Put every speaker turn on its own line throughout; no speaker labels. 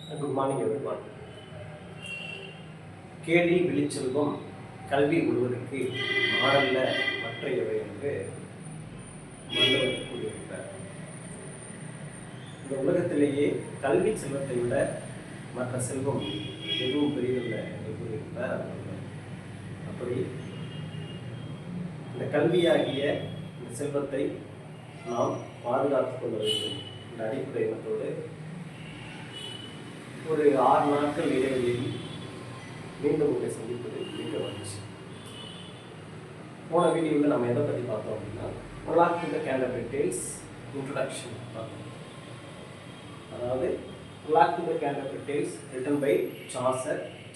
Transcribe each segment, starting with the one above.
Good morning everyone. கேள்வி விழிச்செல்வம் கல்வி முழுவதற்கு மாடல்ல மற்றையவை என்று வள்ளுவர் கூறியிருக்கிறார். இந்த உலகத்திலேயே கல்வி செல்வத்தை விட மற்ற செல்வம் எதுவும் பெரியதில்லை என்று கூறியிருக்கிறார். அப்படி இந்த கல்வியாகிய இந்த செல்வத்தை நாம் பாதுகாத்துக் கொள்ள வேண்டும் என்ற அடிப்படை எண்ணத்தோடு ஒரு 6 நாட்கள் இடைவெளியில் மீண்டும் உங்களை சந்திப்பது மிக மகிழ்ச்சி. போன வீடியோவில் நம்ம எதை பற்றி பார்த்தோம் அப்படின்னா Unlock the Canterbury Tales introduction பார்த்தோம். அதாவது Unlock the Canterbury Tales written by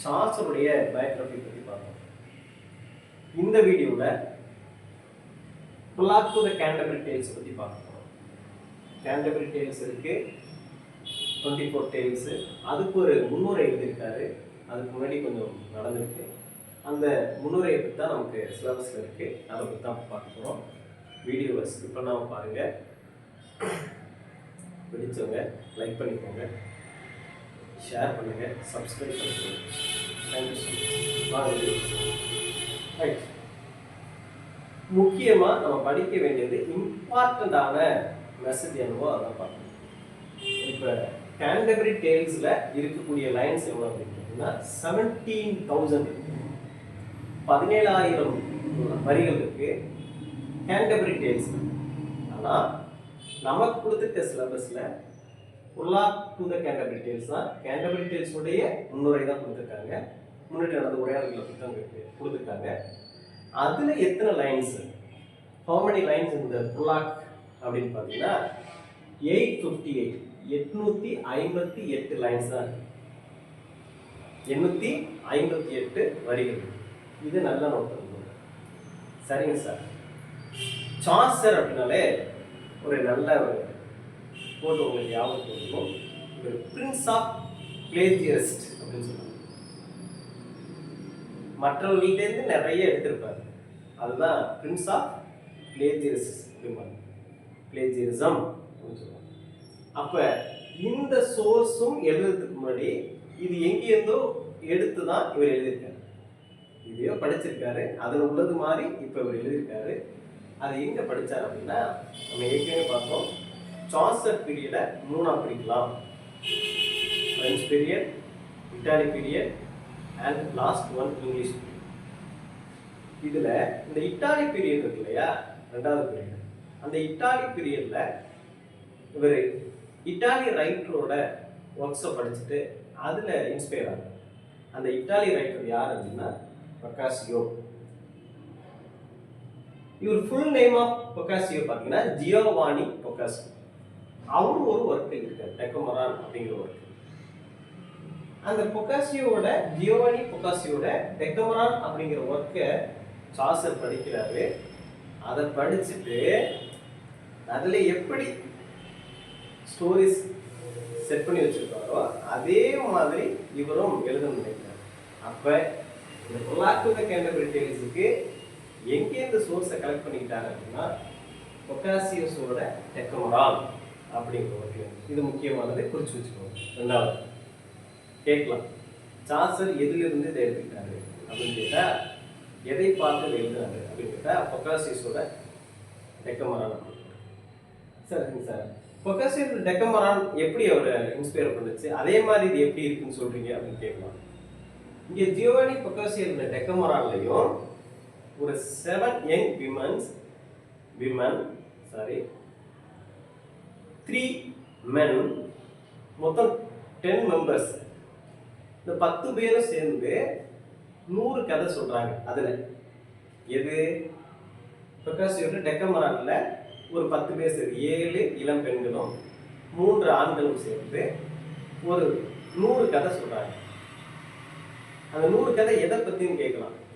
சார்சருடைய பயோகிராஃபி பற்றி பார்த்தோம். இந்த வீடியோவில் Unlock the Canterbury Tales பற்றி பார்க்க போகிறோம். Canterbury Tales இருக்கு 24 டேல்ஸு, அதுக்கு ஒரு முன்னுரை எழுதியிருக்காரு. அதுக்கு முன்னாடி கொஞ்சம் நடந்திருக்கு. அந்த முன்னுரையை பற்றி தான் நமக்கு சிலபஸில் இருக்குது. அதை பற்றி தான் பார்க்க போகிறோம். வீடியோவை ஸ்கிப் பண்ணாமல் பாருங்கள். பிடிச்சவங்க லைக் பண்ணிக்கோங்க, ஷேர் பண்ணுங்கள், சப்ஸ்கிரைப் பண்ணிக்கோங்க. தேங்க்யூ. ரைட், முக்கியமாக நம்ம படிக்க வேண்டியது இம்பார்ட்டண்ட்டான மெசேஜ் என்னவோ அதான் பார்க்கணும். இப்போ கேண்டர்பரி டேல்ஸில் இருக்கக்கூடிய லைன்ஸ் எவ்வளோ அப்படின்னா 17,000 வரிகள் இருக்கு கேண்டர்பரி டேல்ஸ். ஆனால் நமக்கு கொடுத்துருக்க சிலபஸில் Unlock the Canterbury Tales தான். கேண்டர்பரி டேல்ஸுடைய முன்னுரை தான் கொடுத்துருக்காங்க. முன்னாடி நடந்த உரையாடல்களை புத்தகம் கொடுத்துருக்காங்க. அதில் எத்தனை லைன்ஸ், ஹவு மெனி லைன்ஸ் இந்த Unlock அப்படின்னு பார்த்தீங்கன்னா 858 லைன்ஸ் தான் இருக்கு. 858 வரிகள். இது நல்லா நோட் பண்ணுங்க. சரிங்க சார். சார்சர் அப்படின்னாலே ஒரு நல்ல ஒரு போட்டு உங்களுக்கு ஞாபகம் இருக்கும். ஒரு பிரின்ஸ் ஆஃப் பிளேஜியரிஸ்ட் அப்படின்னு சொல்லுவாங்க. மற்றவர்கள்ட்டேருந்து நிறைய எடுத்திருப்பாரு. அதுதான் பிரின்ஸ் ஆஃப் பிளேஜியரிஸ்ட் அப்படிம்பாங்க. பிளேஜியரிசம் அப்படின்னு சொல்லுவாங்க. அப்போ இந்த சோர்ஸும் எழுதுறதுக்கு முன்னாடி இது எங்கேருந்தோ எடுத்து தான் இவர் எழுதியிருக்காரு. இதையோ படிச்சிருக்காரு, அதில் உள்ளது மாதிரி இப்போ இவர் எழுதியிருக்காரு. அது எங்கே படித்தார் அப்படின்னா நம்ம ஏற்கனவே பார்த்தோம். சார்சர் பீரியடை 3ஆக பிரிக்கலாம். French period, Italy period and last one English period. இதில் இந்த இட்டாலி பீரியட் இருக்கு இல்லையா, 2வது பீரியட். அந்த இட்டாலி பீரியடில் இவர் இட்டாலி ரைட்டரோட ஒர்க்ஸை படிச்சுட்டு அதில் இன்ஸ்பயர் ஆகும். அந்த இட்டாலி ரைட்டர் யார் அப்படின்னா பொக்காசியோ. இவர் ஃபுல் நேம் ஆஃப் பொக்காசியோ பார்த்தீங்கன்னா ஜியோவானி பொக்காசியோ. அவரும் ஒரு ஒர்க் எழுதியிருக்காரு, டெக்கமரான் அப்படிங்கிற ஒர்க். அந்த ஜியோவானி பொக்காசியோட டெக்கமரான் அப்படிங்கிற ஒர்க்கை சார்சர் படிக்கிறாரு. அதை படிச்சுட்டு அதில் எப்படி ஸ்டோரிஸ் செட் பண்ணி வச்சிருக்காரோ அதே மாதிரி இவரும் எழுதணும்னு நினைக்கிறார். அப்போ இந்த Unlock the Canterbury Talesக்கு எங்கே இந்த சோர்ஸை கலெக்ட் பண்ணிக்கிட்டாங்க அப்படின்னா பொக்காசியோஸோட டெக்கமரான் அப்படிங்கிற ஒர்க்கு. இது முக்கியமானதை குறித்து வச்சுக்கோங்க. 2வது கேட்கலாம், சார்சர் எதிலிருந்து இதை எடுத்துக்கிட்டாரு அப்படின்னு கேட்டால், எதை பார்த்து எழுதுனாரு அப்படின்னு கேட்டால் பொக்காசியோஸோட டெக்கமரான். சரிங்க சார், பொக்காசியோட டெக்கமரான் எப்படி அவரை இன்ஸ்பயர் பண்ணுச்சு, அதே மாதிரி இது எப்படி இருக்குன்னு சொல்றீங்க அப்படின்னு கேட்கலாம். இங்கே ஜியோவானி பொக்காசியோட டெக்கமரான்லையும் ஒரு 7 யங் விமன் 3 men, மொத்தம் 10 மெம்பர்ஸ். இந்த 10 பேரும் சேர்ந்து 100 கதை சொல்றாங்க. அதில் எது பொக்காசியோட டெக்கமரான்ல ஒரு 10 பேர் சேர்ந்து 7 இளம் பெண்களும் 3 ஆண்களும் சேர்ந்து ஒரு 100 கதை சொல்றாங்க. அந்த 100 கதை எதை பற்றியும்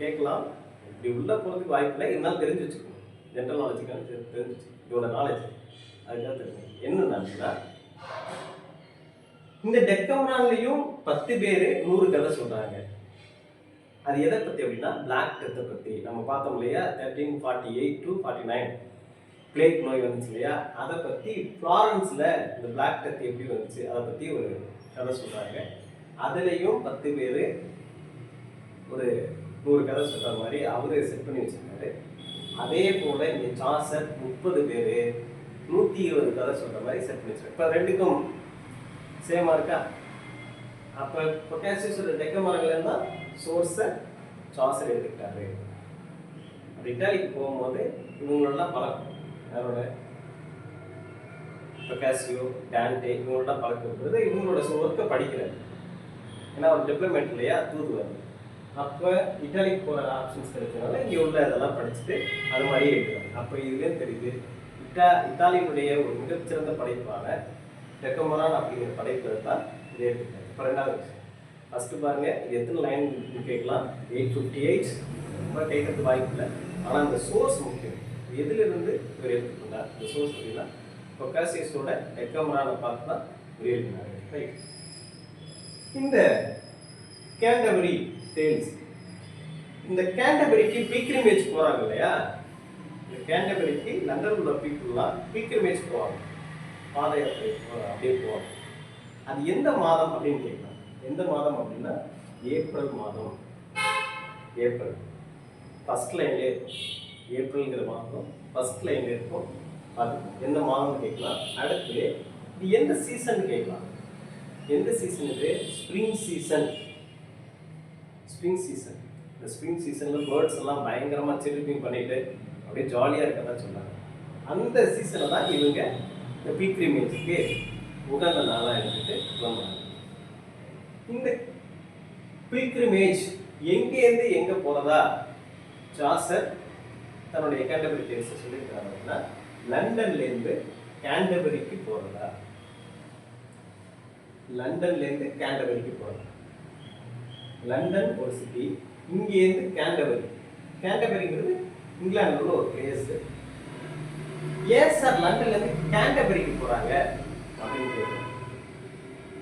கேட்கலாம். இப்படி உள்ள போகிறதுக்கு வாய்ப்பில்லை, இருந்தாலும் தெரிஞ்சு வச்சுக்கணும். ஜென்ரல் நாலேஜுக்கான தெரிஞ்சு இதோட நாலேஜ் அதுக்காக தெரிஞ்சு என்னன்னா, இந்த டெக்கமரான்லையும் 10 பேர் 100 கதை சொல்றாங்க. அது எதை பற்றி அப்படின்னா பிளாக் டெத்தை பற்றி. நம்ம பார்த்தோம் இல்லையா, 1348 to 49 பிளேக் நோய் வந்துச்சு இல்லையா, அதை பற்றி ஃப்ளாரன்ஸில் இந்த பிளாக் டெத் எப்படி வந்துச்சு அதை பற்றி ஒரு கதை சொல்கிறாங்க. அதுலேயும் 10 பேர் ஒரு 100 கதை சொல்கிற மாதிரி அவரு செட் பண்ணி வச்சுருக்காரு. அதே போல் இங்கே சாசர் 30 பேர் 120 கதை சொல்கிற மாதிரி செட் பண்ணி வச்சுருக்காரு. இப்போ ரெண்டுக்கும் சேமாக இருக்கா? அப்போ பொட்டாசியஸோட டெக்கமரங்கள் தான் சோர்ஸை சாசர் எடுத்துக்கிட்டாரு. அப்போ இட்டாலிக்கு போகும்போது இவங்களெல்லாம் பழக்கம், யாரோட பொட்டாசியோ, டான்டே இவங்களோட பழக்கம் இருக்கிறது. இவங்களோட ஒர்க்கை படிக்கிறாரு. ஏன்னா அவர் டிப்ளமேட் இல்லையா, தூதுவார். அப்போ இட்டாலிக்கு போகிற ஆப்ஷன்ஸ் கிடைச்சதுனால இங்கே உள்ள இதெல்லாம் படிச்சுட்டு அது மாதிரியே இருக்கிறாங்க. அப்போ இதுவே தெரியுது இத்தாலியினுடைய ஒரு மிகச்சிறந்த படைப்பான டெக்கமரான் அப்படிங்கிற படைப்பை தான் இதே எடுத்துக்காரு. இப்போ ரெண்டாவது விஷயம், ஃபஸ்ட்டு பாருங்கள், இது எத்தனை லைன் கேட்கலாம், 858 ரொம்ப கேட்கறதுக்கு வாய்ப்பு இல்லை. ஆனால் இந்த சோர்ஸ் முக்கியம். எதிலிருந்து இவர் எடுத்துக்கொண்டார் இந்த சோர்ஸ் அப்படின்னா பொக்காசியஸோட டெக்கமரானை பார்த்து தான் இவர் எழுதினார். ரைட். இந்த கேண்டபரி டேல்ஸ், இந்த கேண்டபரிக்கு பீக்ரிமேஜ் போகிறாங்க இல்லையா, இந்த கேண்டபரிக்கு லண்டனில் உள்ள பீப்புளெலாம் பீக்ரிமேஜ் போவாங்க, பாத யாத்திரை அப்படியே போவாங்க. அது எந்த மாதம் அப்படின்னு கேட்கலாம். எந்த மாதம் அப்படின்னா ஏப்ரல் மாதம். ஏப்ரல் ஃபர்ஸ்ட் லைன்லேயே இருக்கும். ஏப்ரல்ங்கிற மாதம் ஃபர்ஸ்ட் லைன்லேயே இருக்கும். அது எந்த மாதம் கேட்கலாம். அடுத்து இது எந்த சீசன் கேட்கலாம். எந்த சீசன் இது? Spring season. Spring season. இந்த ஸ்ப்ரிங் சீசனில் பேர்ட்ஸ் எல்லாம் பயங்கரமாக சிரிப்பிங் பண்ணிட்டு அப்படியே ஜாலியாக இருக்கதான் சொன்னாங்க. அந்த சீசனில் தான் இவங்க இந்த பீக்ரிமேஜுக்கு உகந்த நாளாக எடுத்துட்டு வந்தாங்க. இந்த பீக்ரிமேஜ் எங்கேருந்து எங்கே போகிறதா சாசர் தன்னுடைய கேண்டபரி டேல்ஸை சொல்லியிருக்காங்கன்னா, லண்டன்லேருந்து கேண்டபரிக்கு போகிறதா, லண்டன்லேருந்து கேண்டபரிக்கு போகிறதா. லண்டன் ஒரு சிட்டி, இங்கேருந்து கேண்டபரி. கேண்டபரிங்கிறது இங்கிலாண்டில் உள்ள ஒரு பிளேஸு. ஏன் சார் லண்டன்லேருந்து கேண்டபரிக்கு போகிறாங்க அப்படின்னு கேட்குறேன்.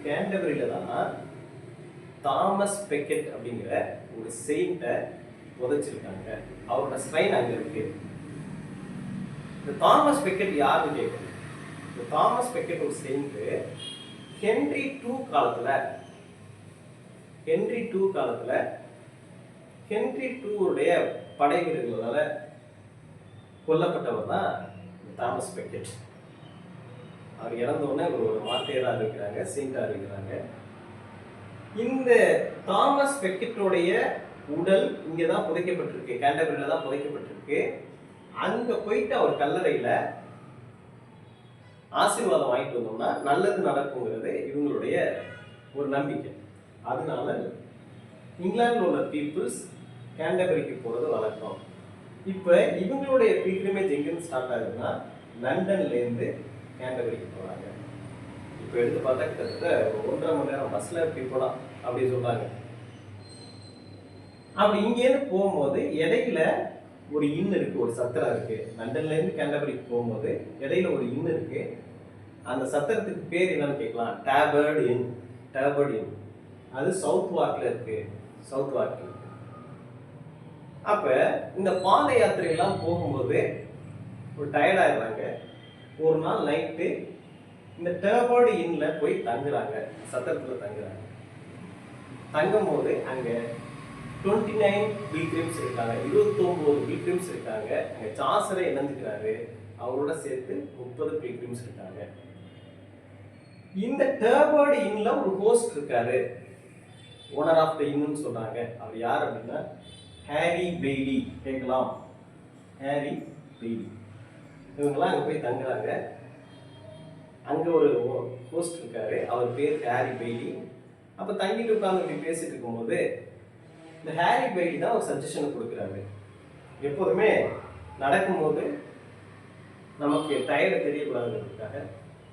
கேண்டபரியில் தான் தாமஸ் பெக்கெட் அப்படிங்கிற ஒரு செயின்ட்டை புதைச்சிருக்காங்க. அவரோட ஸ்ட்ரைன் அங்கே இருக்கு. இந்த தாமஸ் பெக்கெட் யாருன்னு கேட்குறேன். இந்த தாமஸ் பெக்கெட் ஒரு செயின்ட்டு ஹென்றி டூ காலத்தில் ஹென்றி டூவுடைய படை வீரர்களால் கொல்லப்பட்டவர் தான் தாமஸ் பெக்கெட். அவர் இறந்தோடனே ஒரு மார்ட்டியராக இருக்கிறாங்க, செயின்ட்டாக இருக்கிறாங்க. இந்த தாமஸ் பெக்கெட்டோடைய உடல் இங்கே தான் புதைக்கப்பட்டிருக்கு, கேண்டபரியில் தான் புதைக்கப்பட்டிருக்கு. அங்கே போயிட்டு அவர் கல்லறையில் ஆசீர்வாதம் வாங்கிட்டு வந்தோம்னா நல்லது நடக்குங்கிறது இவங்களுடைய ஒரு நம்பிக்கை. அதனால இங்கிலாந்தில் உள்ள பீப்புள்ஸ் கேண்டபரிக்கு போகிறது வழக்கம். இப்போ இவங்களுடைய பீல்கிரிமேஜ் எங்கேருந்து ஸ்டார்ட் ஆகுதுன்னா லண்டன்லேருந்து கேண்டபரிக்கு போகிறாங்க. இப்போ எடுத்து பார்த்தா கிட்டத்தட்ட 1.5 மணி நேரம் பஸ்ஸில் எப்படி போகலாம் அப்படின்னு சொல்கிறாங்க. அப்படி இங்கேருந்து போகும்போது இடையில ஒரு இன் இருக்குது, ஒரு சத்திரம் இருக்குது. லண்டன்லேருந்து கேண்டபரிக்கு போகும்போது இடையில ஒரு இன் இருக்குது. அந்த சத்திரத்துக்கு பேர் என்னன்னு கேட்கலாம். டேபர்ட் இன். அது சவுத் வாக்கில் இருக்குது. சவுத் வாக்கில். அப்போ இந்த பாத யாத்திரையெல்லாம் போகும்போது ஒரு டயர்டாயிடுறாங்க. ஒரு நாள் நைட்டு இந்த டேபர்ட் இன்னில் போய் தங்குறாங்க, சத்திரத்தில் தங்குறாங்க. தங்கும் போது அங்கே 29 பில்கிரிம்ஸ் இருக்காங்க, 29 பில்கிரிம்ஸ் இருக்காங்க. அங்கே சாசரை இணைஞ்சுக்கிறாரு, அவரோட சேர்த்து 30 பில்கிரிம்ஸ் இருக்காங்க. இந்த டேபர்ட் இன்னில் ஒரு ஹோஸ்ட் இருக்காரு, ஓனர் ஆஃப் த இன்னுன்னு சொல்றாங்க. அவர் யார் அப்படின்னா ஹாரி பெய்லி. கேட்கலாம், ஹாரி பெய்லி. இவங்கெல்லாம் அங்கே போய் தங்குறாங்க. அங்கே ஒரு ஹோஸ்ட் இருக்காரு, அவர் பேர் ஹாரி பெய்லி. அப்போ தங்கிட்டு உட்காந்து இப்படி பேசிட்டு இருக்கும்போது இந்த ஹாரி பெய்லி தான் ஒரு சஜஷன் கொடுக்குறாரு. எப்போதுமே நடக்கும்போது நமக்கு டயர்டு தெரியக்கூடாதுன்றதுக்காக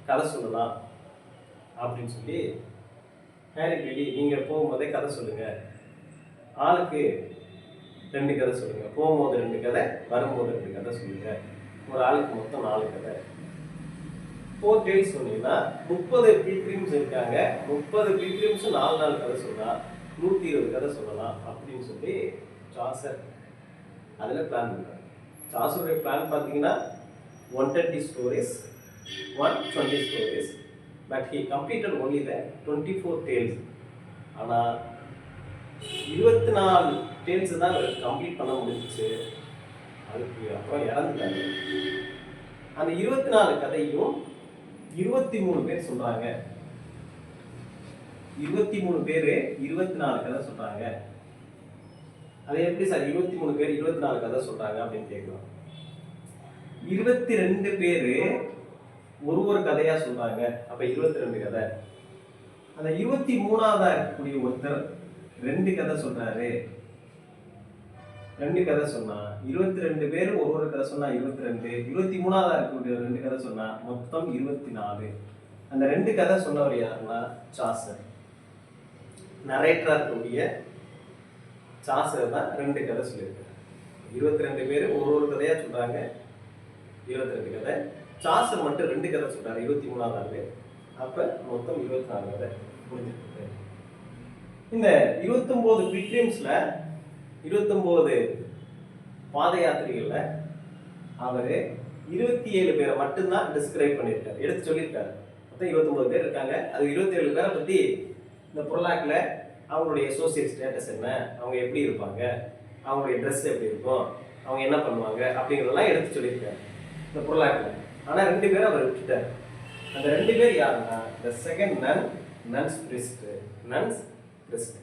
கதை சொல்லலாம் அப்படின்னு சொல்லி, ஹாரி பெய்லி நீங்கள் போகும்போதே கதை சொல்லுங்கள், ஆளுக்கு 2 கதை சொல்லுங்கள், போகும்போது 2 கதை, வரும்போது 2 கதை சொல்லுங்கள், ஒரு ஆளுக்கு மொத்தம் 4 கதை. 4 டேல்ஸ் சொன்னீங்கன்னா 30 பில்கிரிம்ஸ் இருக்காங்க, 30 பில்கிரிம்ஸும் 4 நாள் கதை சொல்லலாம், 120 கதை சொல்லலாம் அப்படின்னு சொல்லி சாசர் அதில் பிளான் பண்ணுறாங்க. சாசருடைய பிளான் பார்த்தீங்கன்னா 130 stories, 120 stories, but he completed only the 24 tales. ஆனால் 24 tales தான் அவர் கம்ப்ளீட் பண்ண முடிஞ்சிச்சு. அதுக்கு அப்புறம் இறந்துட்டாங்க. அந்த 24 கதையும் 23 பேர் சொல்றாங்க. 23 பேர் 24 கதை சொல்றாங்க. அது எப்படி சார் 23 பேர் 24 கதை சொல்றாங்க அப்படின்னு கேட்கலாம். 22 பேர் ஒரு கதையா சொல்றாங்க. அப்ப 22 கதை. அந்த 23ஆவதா இருக்கக்கூடிய ஒருத்தர் 2 கதை சொல்றாரு. 2 கதை சொன்னா 22 பேர் ஒரு கதை சொன்னா 22, 23ஆவதா இருக்கக்கூடிய 2 கதை சொன்னா மொத்தம் 24. அந்த 2 கதை சொன்னவர் யாருன்னா சாசர். நரேட்டரா இருக்கக்கூடிய சாசர் தான் 2 கதை சொல்லியிருக்காரு. 22 பேர் ஒரு கதையா சொல்றாங்க, 22 கதை. சாசர் மட்டும் 2 கதை சொல்றாரு, 23ஆவது. அப்ப மொத்தம் 24 கதை முடிஞ்சிருக்கு. இந்த 29 பில்கிரிம்ஸ்ல 29 பாத யாத்திரைகள்ல அவரு 27 பேரை மட்டும்தான் டிஸ்கிரைப் பண்ணியிருக்காரு, எடுத்து சொல்லியிருக்காரு. மொத்தம் 29 பேர் இருக்காங்க. அது 27 பேரை பத்தி இந்த புரலாக்ல அவங்களுடைய சோசியல் ஸ்டேட்டஸ் என்ன, அவங்க எப்படி இருப்பாங்க, அவங்களுடைய ட்ரெஸ் எப்படி இருக்கும், அவங்க என்ன பண்ணுவாங்க அப்படிங்கிறதெல்லாம் எடுத்து சொல்லியிருக்காரு இந்த புரலாக்ல. ஆனா 2 பேரை அவர் விட்டுட்டார். அந்த 2 பேர் யாருன்னா the second nun, nuns priest, nuns priest.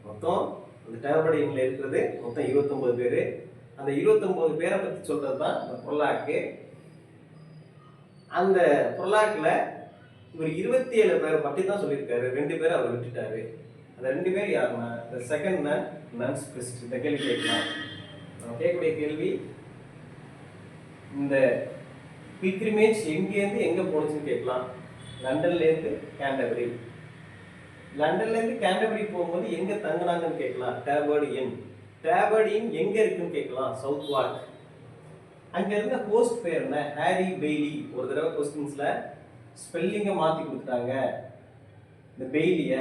மொத்தம் அந்த டேபர்டின்ல இருக்கிறது மொத்தம் 29 பேர். அந்த 29 பேரை பத்தி சொல்றது தான் இந்த புரலாக்கு. அந்த புரலாக்குல இவர் 27 பேரை பத்தி தான் சொல்லியிருக்காரு, 2 பேரை அவர் விட்டுட்டாரு. அந்த 2 பேர் யாருன்னா the second nun, nuns priest. இந்த கேள்வி கேட்கலாம். நம்ம கேட்கக்கூடிய கேள்வி, இந்த பில்கிரிமேஜ் எங்கேருந்து எங்க போனுச்சுன்னு கேட்கலாம். லண்டன்லேருந்து கேண்டபரி. லண்டன்லேருந்து கேண்டபரி போகும்போது எங்க தங்கினாங்கன்னு கேட்கலாம். டேபர்டின். டேபர்டின் எங்க இருக்குன்னு கேட்கலாம். Southwark. அங்க இருந்த ஹோஸ்ட் பேர் என்ன? Harry Bailey. ஒரு தடவை கொஸ்டின்ஸ்ல ஸ்பெல்லிங்கை மாத்தி கொடுத்துட்டாங்க. இந்த பெய்லிய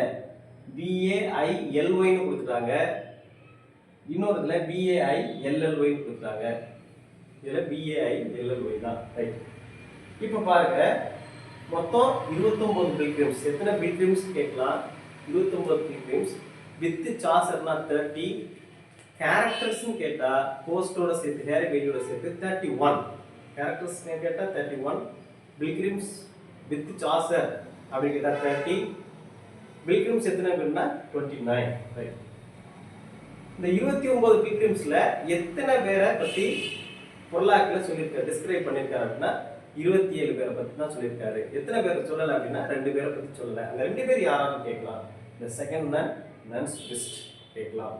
BAILYன்னு கொடுத்துட்டாங்க. இன்னொரு இதுல BAILLY கொடுத்துட்டாங்க. இதுல BAILLY தான். ரைட். இப்போ பாருங்க, மொத்தம் 29 பில்கிரிம்ஸ். எத்தனை பில்கிரிம்ஸ் கேட்கலாம்? 29 பில்கிரிம்ஸ். வித் சாசர்னா 30. கேரக்டர்ஸ்னு கேட்டா போஸ்டோட சேர்த்து ஹேரி பெய்லியோட சேர்த்து 31. கேரக்டர்ஸ் கேட்டா 31. பில்கிரிம்ஸ் வித் சாசர் அப்படி கேட்டா 30. பில்கிரிம்ஸ் எத்தனை பேர்னா 29. ரைட். இந்த 29 பில்கிரிம்ஸ்ல எத்தனை பேரை பத்தி பொருளாக்கல சொல்லியிருக்காரு, டிஸ்கிரைப் பண்ணியிருக்காரு அப்படின்னா 27 பேரை பத்தி தான் சொல்லியிருக்காரு. எத்தனை பேர் சொல்லல அப்படின்னா 2 பேரை பத்தி சொல்லல. அந்த 2 பேர் யாராலும் கேட்கலாம். இந்த செகண்ட் நன், நன்ஸ் பிரிஸ்ட் கேட்கலாம்.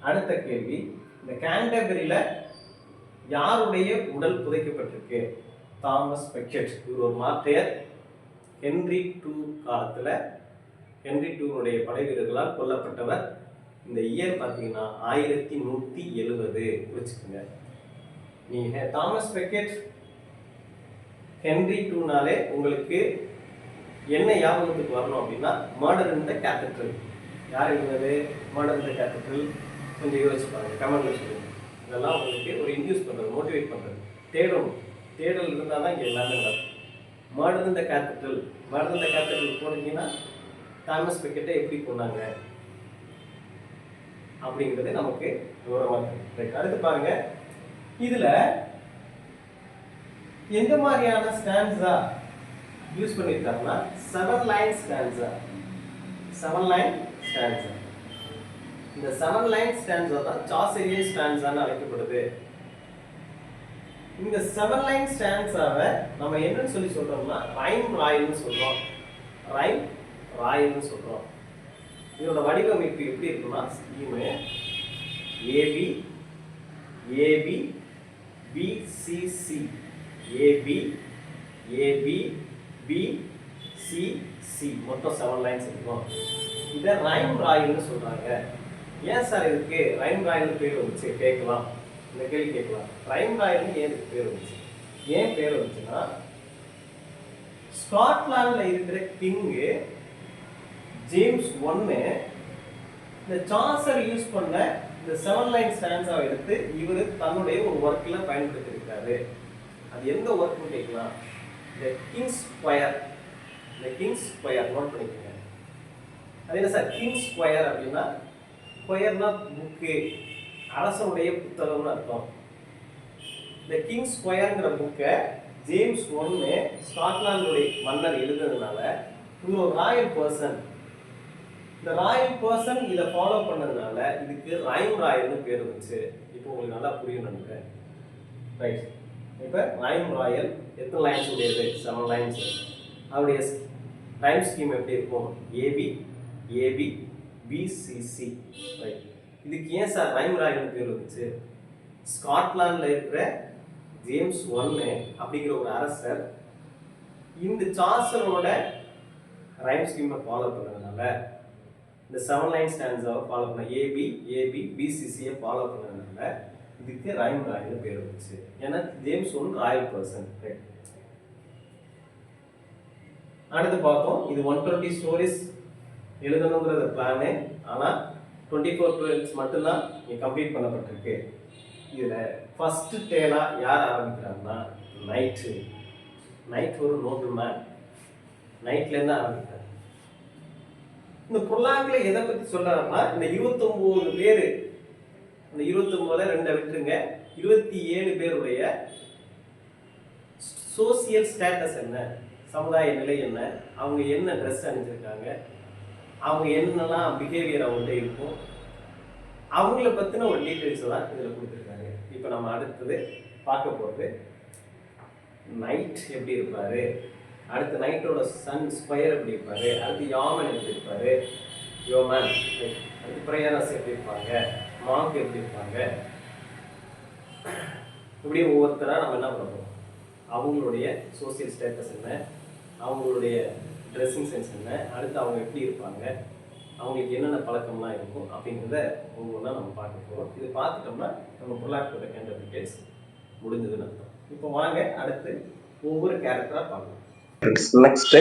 அடுத்த கேள்வி, இந்த கேண்டபரியில யாருடைய உடல் புதைக்கப்பட்டிருக்கு? Thomas Beckett. இவர் ஒரு மார்டையர். ஹென்றி II காலத்துல ஹென்றி II படை வீரர்களால் கொல்லப்பட்டவர். இந்த இயர் பார்த்தீங்கன்னா 1170 வச்சுக்கோங்க. நீங்க தாமஸ் பெக்கெட், ஹென்றி IIனாலே உங்களுக்கு என்ன ஞாபகத்துக்கு வரணும் அப்படின்னா மர்டர் இன் த கேத்தட்ரல். யார் இருந்தது மர்டர் இன் த கேத்தட்ரல்? கொஞ்சம் யோசிச்சு பாருங்க, கமெண்ட்ல சொல்லுங்க. இதெல்லாம் உங்களுக்கு ஒரு இன்டியூஸ் பண்றது, மோட்டிவேட் பண்றது. தேடணும், தேடல் இருந்தால் தான் இங்கே எல்லாமே நடக்கும். மர்டர் இன் த கேத்தட்ரல், மர்டர் இன் த கேத்தட்ரல் போனீங்கன்னா தாமஸ் பெக்கெட்டை எப்படி கொண்டாங்க அப்படிங்கிறது நமக்கு விவரமாக இருக்கு. அடுத்து பாருங்க, இதுல எந்த மாதிரியான ஸ்டான்ஸா யூஸ் பண்ணிருக்காங்கன்னா 7 லைன் ஸ்டான்ஸா. 7 line stanza. இந்த 7 லைன் ஸ்டான்ஸா தான் சாசரியன் ஸ்டான்ஸான்னு அழைக்கப்படுது. இந்த 7 லைன் ஸ்டான்ஸாவை நம்ம என்னன்னு சொல்லி சொல்றோம்னா ரைம் ராயல்னு சொல்றோம். ரைம் ராயல்னு சொல்றோம். இதோட வடிவமைப்பு எப்படி இருக்குன்னா scheme AB AB BCC AB AB BCC மொத்தம் 7 லைன்ஸ் இருக்கும். இதை ரைம் ராயல்னு சொல்றாங்க. ஏன் சார் இதுக்கு ரைம் ராயல்னு பேர் வந்துச்சு கேட்கலாம். இந்த கேள்வி கேட்கலாம், ரைம் ராயல்னு ஏன் இதுக்கு பேர் வந்துச்சு? ஏன் பேர் வந்துச்சுன்னா ஸ்காட்லாந்துல இருக்கிற கிங்கு ஜேம்ஸ் I இந்த சாசர் யூஸ் பண்ண இந்த 7 லைன் ஸ்டான்ஸாவை எடுத்து இவர் தன்னுடைய ஒரு ஒர்க்கில் பயன்படுத்தியிருக்காரு. அது எந்த ஒர்க்னு கேட்கலாம். இந்த கிங் ஸ்கொயர், இந்த கிங் ஸ்கொயர் நோட் பண்ணிக்கோங்க. அது என்ன சார் கிங் ஸ்கொயர் அப்படின்னா, ஸ்கொயர்னா புக்கு, அரசனுடைய புத்தகம்னு அர்த்தம். இந்த கிங் ஸ்கொயர்ங்கிற புக்கை ஜேம்ஸ் ஒன்னு ஸ்காட்லாந்துடைய மன்னர் எழுதுறதுனால இவர் ஒரு ராயல் பர்சன். இந்த ராயல் பர்சன் இதை ஃபாலோ பண்ணதுனால இதுக்கு ரைம் ராயல்னு பேர் வந்துச்சு. இப்போ உங்களுக்கு நல்லா புரியும் நினைக்கிறேன். ரைட், இப்போ ரைம் ராயல் எத்தனை லைன்ஸ் உடையது? 7 லைன்ஸ். அவருடைய டைம் ஸ்கீம் எப்படி இருக்கும்? AB AB BCG. ரைட், இதுக்கு ஏன் சார் ரைம் ராயல்னு பேர் வந்துச்சு? ஸ்காட்லாண்டில் இருக்கிற ஜேம்ஸ் ஒன்னு அப்படிங்கிற ஒரு அரசர் இந்த சாசரோட ரைம் ஸ்கீமை ஃபாலோ பண்ணதுனால, இந்த 7 லைன் ஸ்டான்ஸாவை ஃபாலோ பண்ண ஏபி ஏபி பிசிசியை ஃபாலோ பண்ணதுனால இதுக்கு ரைம் ராயல்னு பேர் வந்துச்சு. ஏன்னா ஜேம்ஸ் ஒன் ராயல் பர்சன். அடுத்து பார்ப்போம். இது 120 ஸ்டோரிஸ் எழுதணுங்கிறத பிளானு. ஆனால் 24 டுவெல்ஸ் மட்டும்தான் இங்கே கம்ப்ளீட் பண்ணப்பட்டிருக்கு. இதில் ஃபஸ்ட்டு டேலாக யார் ஆரம்பிக்கிறாங்கன்னா நைட்டு. நைட் ஒரு நோபல் மேன், நைட்லேருந்து ஆரம்பிக்கிறார். இந்த புல்லாங்கில் எதை பற்றி சொல்கிறாருன்னா, இந்த 29 பேர், இந்த 29 2 விட்டுருங்க, 27 பேருடைய சோசியல் ஸ்டேட்டஸ் என்ன, சமுதாய நிலை என்ன, அவங்க என்ன ட்ரெஸ் அணிஞ்சிருக்காங்க, அவங்க என்னெல்லாம் பிஹேவியர் அவங்கள்ட்ட இருக்கும், அவங்கள பற்றின ஒரு டீட்டெயில்ஸ் தான் இதில் கொடுத்துருக்காங்க. இப்போ நம்ம அடுத்தது பார்க்க போகிறது நைட் எப்படி இருப்பார், அடுத்து நைட்டோட சன் ஸ்கொயர் எப்படி இருப்பார், அடுத்து யாமன் எப்படி இருப்பார், யோமன், அடுத்து பிரயாணஸ் எப்படி இருப்பாங்க, மாங்க் எப்படி இருப்பாங்க. இப்படி ஒவ்வொருத்தராக நம்ம என்ன பண்ணுறோம், அவங்களுடைய சோசியல் ஸ்டேட்டஸ் என்ன, அவங்களுடைய ட்ரெஸ்ஸிங் சென்ஸ் என்ன, அடுத்து அவங்க எப்படி இருப்பாங்க, அவங்களுக்கு என்னென்ன பழக்கம்லாம் இருக்கும் அப்படிங்கிறத ஒவ்வொன்றா நம்ம பார்க்க போகிறோம். இது பார்த்துட்டோம்னா நம்ம பொருளாதார கேண்ட டீட்டெயில்ஸ் முடிஞ்சதுன்னு அர்த்தம். இப்போ வாங்க அடுத்து ஒவ்வொரு கேரக்டராக பார்க்கலாம்.
நெக்ஸ்ட்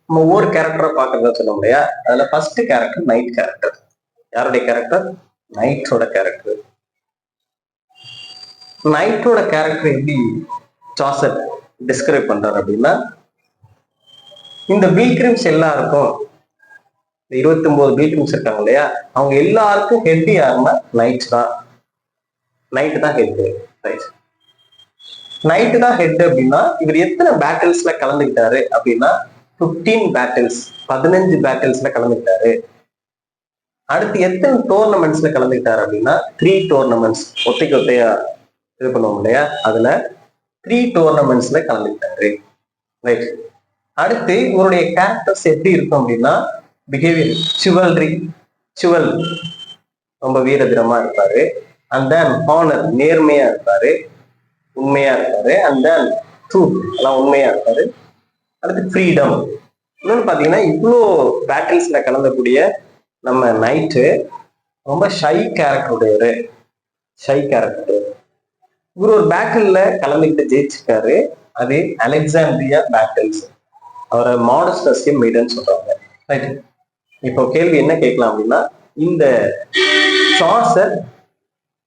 நம்ம ஒவ்வொரு கேரக்டரா பார்க்கறதா சொன்னோம் இல்லையா? அதுல ஃபர்ஸ்ட் கேரக்டர் நைட் கேரக்டர். யாருடைய கேரக்டர்? நைட்டோட கேரக்டர். நைட்டோட கேரக்டர் எப்படி சாசர் டிஸ்கிரைப் பண்றாரு அப்படின்னா, இந்த பீல்கிரிம்ஸ் எல்லாருக்கும், 29 பீல்கிரிம்ஸ் இருக்காங்க இல்லையா, அவங்க எல்லாருக்கும் ஹெட் யாருன்னா நைட் தான். நைட் தான் ஹெட். ரைட், நைட்டு தான் ஹெட் அப்படின்னா இவர் எத்தனை பேட்டில்ஸ்ல கலந்துக்கிட்டாரு அப்படின்னா 15 பேட்டில்ஸ், 15 பேட்டில்ஸ்ல கலந்துக்கிட்டாரு. அடுத்து எத்தனை டோர்னமெண்ட்ஸ்ல கலந்துக்கிட்டாரு அப்படின்னா 3 டோர்னமெண்ட்ஸ். ஒத்தையா இது பண்ணுவோம் இல்லையா, அதுல 3 டோர்னமெண்ட்ஸ்ல கலந்துக்கிட்டாரு. ரைட், அடுத்து இவருடைய கேரக்டர்ஸ் எப்படி இருக்கும் அப்படின்னா பிஹேவியர், சிவல்ரி, சிவல் ரொம்ப வீரதீரமா இருப்பாரு. அண்ட் தென் ஹானர், நேர்மையா இருப்பாரு, உண்மையா இருப்பாரு. அண்ட் தென் ட்ரூத், எல்லாம் உண்மையா இருப்பாரு. அடுத்து ஃப்ரீடம். இன்னொன்னு பாத்தீங்கன்னா இவ்வளோ பேட்டில்ஸ்ல கலந்தக்கூடிய நம்ம நைட்டு ரொம்ப ஷை கேரக்டர் உடையவர். Shy character. இவர் ஒரு பேட்டில்ல கலந்துக்கிட்டு ஜெயிச்சிருக்காரு. அது அலெக்சாண்ட்ரியா பேட்டில்ஸ். அவரை மாடஸ்டஸ்கே மெய்டன் சொல்றாங்க. ரைட், இப்போ கேள்வி என்ன கேட்கலாம் அப்படின்னா, இந்த சாசர்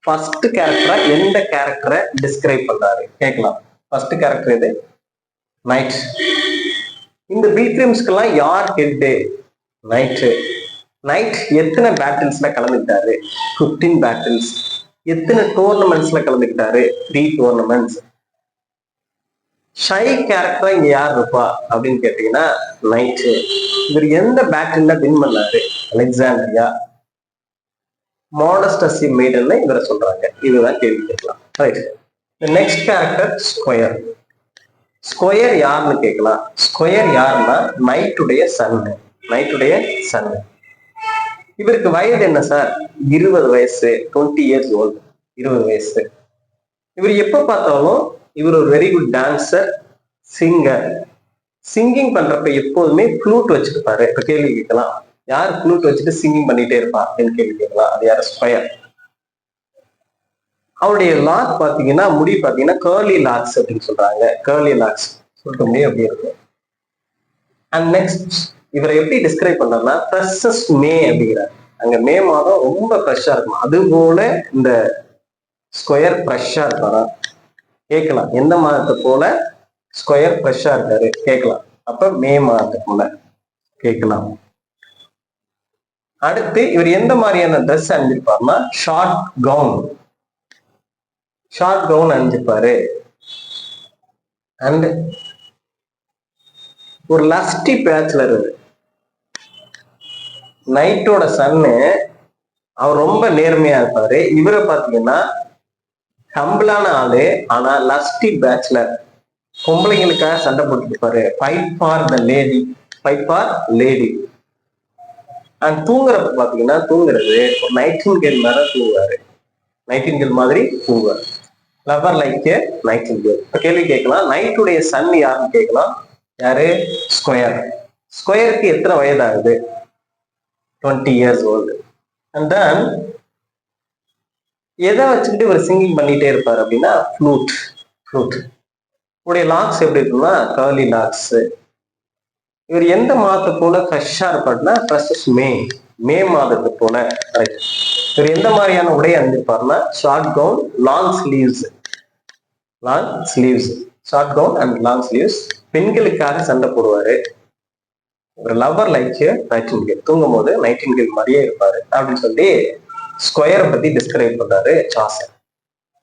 ஃபர்ஸ்ட் கேரக்டரா எந்த கேரக்டரை டிஸ்கிரைப் பண்றாரு கேட்கலாம். ஃபர்ஸ்ட் கேரக்டர் இது நைட். இந்த பீல்கிரிம்ஸ்க்கெல்லாம் யார் ஹெட்டு? நைட்டு. நைட் எத்தனை பேட்டில்ஸ்ல கலந்துக்கிட்டாரு? 15 பேட்டில்ஸ். எத்தனை டோர்னமெண்ட்ஸ்ல கலந்துக்கிட்டாரு? 3 டோர்னமெண்ட்ஸ். ஷை கேரக்டரா இங்க யார் இருப்பா அப்படின்னு கேட்டீங்கன்னா நைட்டு. இவர் எந்த பேட்டில்ல வின் பண்ணாரு? அலெக்சாண்ட்ரியா. மாடஸ்டஸ் மெய்டன்ல இவரை சொல்றாங்க. இதுதான் கேள்வி கேட்கலாம். Right, next character square. Square யாருன்னு கேட்கலாம். ஸ்கொயர் யாருன்னா நைட்டுடைய சன்னு. நைட்டுடைய சன்னு. இவருக்கு வயது என்ன சார்? 20 வயசு. 20 இயர்ஸ் ஓல்டு. 20 வயசு. இவர் எப்ப பார்த்தாலும் இவர் ஒரு very good dancer, singer. Singing பண்றப்ப எப்போதுமே ஃப்ளூட் வச்சுருப்பாரு. இப்ப கேள்வி கேட்கலாம், யார் ஃப்ளூட் வச்சுட்டு சிங்கிங் பண்ணிட்டே இருப்பா அப்படின்னு கேள்வி கேட்கலாம். அது யார்? ஸ்கொயர். அவருடைய லாக் பாத்தீங்கன்னா, முடி பாத்தீங்கன்னா கேர்லி லாக்ஸ் அப்படின்னு சொல்றாங்க. கேர்லி லாக்ஸ் சொல்லிட்டு முடியும் அப்படி இருக்கும். அண்ட் நெக்ஸ்ட் இவரை எப்படி டிஸ்கிரைப் பண்றாருன்னா ஃப்ரெஷஸ் மே அப்படிங்கிறார். அங்க மே மாதம் ரொம்ப ஃப்ரெஷ்ஷா இருக்கும். அது போல இந்த ஸ்கொயர் ஃப்ரெஷ்ஷா இருப்பாரா? கேட்கலாம். எந்த மாதத்தை போல ஸ்கொயர் ஃப்ரெஷ்ஷா இருக்காரு கேட்கலாம். அப்ப மே மாதத்தை போல கேட்கலாம். அடுத்து இவர் எந்த மாதிரியான ட்ரெஸ் அணிஞ்சிருப்பாருன்னா ஷார்ட் கவுன் அணிஞ்சிருப்பாரு. அண்ட் ஒரு லஸ்டி பேச்சுலர். நைட்டோட சன்னு அவர் ரொம்ப நேர்மையா இருப்பாரு. இவரை பாத்தீங்கன்னா ஹம்பிளான ஆளு, ஆனா லஸ்டி பேச்சுலர், பொம்பளைங்களுக்காக சண்டை போட்டு இருப்பாரு. Fight for lady. அண்ட் தூங்குறப்ப பாத்தீங்கன்னா தூங்குறது ஒரு நைட்டிங்கேல் மாதிரி தூங்குவாரு. நைட்டிங்கேல் மாதிரி தூங்குவாரு. லவர் லைக் ஏ நைட்டிங்கேல். கேள்வி கேட்கலாம், நைட்டுடைய சன் யாருன்னு கேட்கலாம். யாரு? ஸ்கொயருக்கு எத்தனை வயது ஆகுது? 20 years old. அண்ட் தென் எதை வச்சுக்கிட்டு இவர் சிங்கிங் பண்ணிட்டே இருப்பாரு அப்படின்னா ஃப்ளூட். உடைய லாக்ஸ் எப்படி இருக்குன்னா கர்லி லாக்ஸ். இவர் எந்த மாதத்தை போல ஃப்ரெஷ்ஷா இருப்பாருன்னா ஃப்ரெஷ் மே மாதத்தை போல. இவர் எந்த மாதிரியான உடை அணிஞ்சிருப்பாருன்னா short gown, long sleeves. Short gown and long sleeves. பெண்களுக்காக சண்டை போடுவாரு. ஒரு லவர் லைக் நைட்டிங்கேல். தூங்கும் போது நைட்டிங்கேல் மாதிரியே இருப்பாரு அப்படின்னு சொல்லி ஸ்கொயரை பத்தி டிஸ்கிரைப் பண்றாரு சாசர்.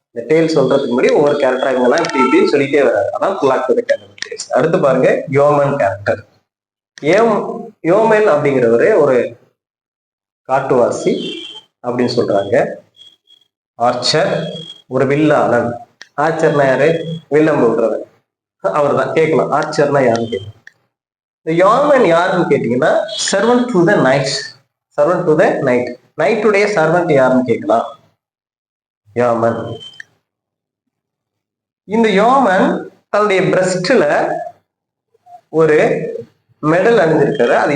இந்த டேல் சொல்றதுக்கு முன்னாடி ஒவ்வொரு கேரக்டர் இவங்கெல்லாம் இப்படின்னு சொல்லிட்டே வர்றாரு. அதான் புல்லாக் வித் கேரக்டர். அடுத்து பாருங்க யோமன் கேரக்டர். யோமன் அப்படிங்கிறவரு ஒரு காட்டுவாசி அப்படின்னு சொல்றாங்க. ஆர்ச்சர், ஒரு வில்லாளன். ஆர்ச்சர்னா யாரு? வில்லம்பு விடுறவன். அவர் தான் கேட்கலாம். ஆர்ச்சர்னா யாருன்னு கேட்கலாம். இந்த யோமன் யாருன்னு கேட்டீங்கன்னா சர்வன்ட் டு த நைட். நைட்டுடைய சர்வன்ட் யாருன்னு கேட்கலாம். யோமன். இந்த யோமன் தன்னுடைய பிரஸ்ட்ல ஒரு மெடல் அணிஞ்சிருக்காரு. அது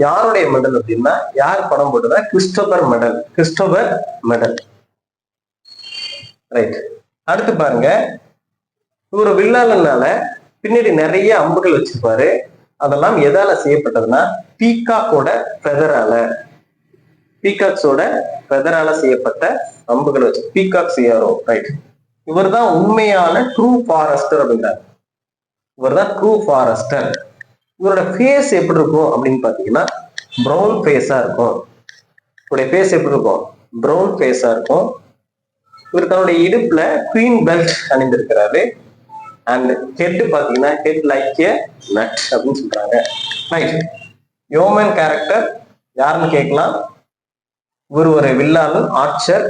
யாருடைய மெடல் அப்படின்னா, யார் படம் போட்டதா? Christopher medal. ரைட். அடுத்து பாருங்க, ஒரு வில்லாளனால பின்னாடி நிறைய அம்புகள் வச்சிருப்பாரு. அதெல்லாம் எதால செய்யப்பட்டதுன்னா பீகாக்ஸோட ஃபெதரால செய்யப்பட்ட அம்புகள் வச்சு பீகாக்ஸ் ஏரோ. ரைட். இவர் தான் உண்மையான ட்ரூ ஃபாரஸ்டர் அப்படிங்கிறார். இவரோட ஃபேஸ் எப்படி இருக்கும் அப்படின்னு பாத்தீங்கன்னா ப்ரௌன் ஃபேஸா இருக்கும். இவருடைய ஃபேஸ் எப்படி இருக்கும்? ப்ரௌன் ஃபேஸா இருக்கும். இவர் தன்னுடைய இடுப்புல குவீன் பெல்ட் அணிந்திருக்கிறாரு. அண்ட் ஹெட் பாத்தீங்கன்னா ஹெட் லைக் ஏ நட் அப்படின்னு சொல்றாங்க. ரைட். யோமன் கேரக்டர் யாருன்னு கேட்கலாம். இவர் ஒரு வில்லாளன், ஆர்ச்சர்.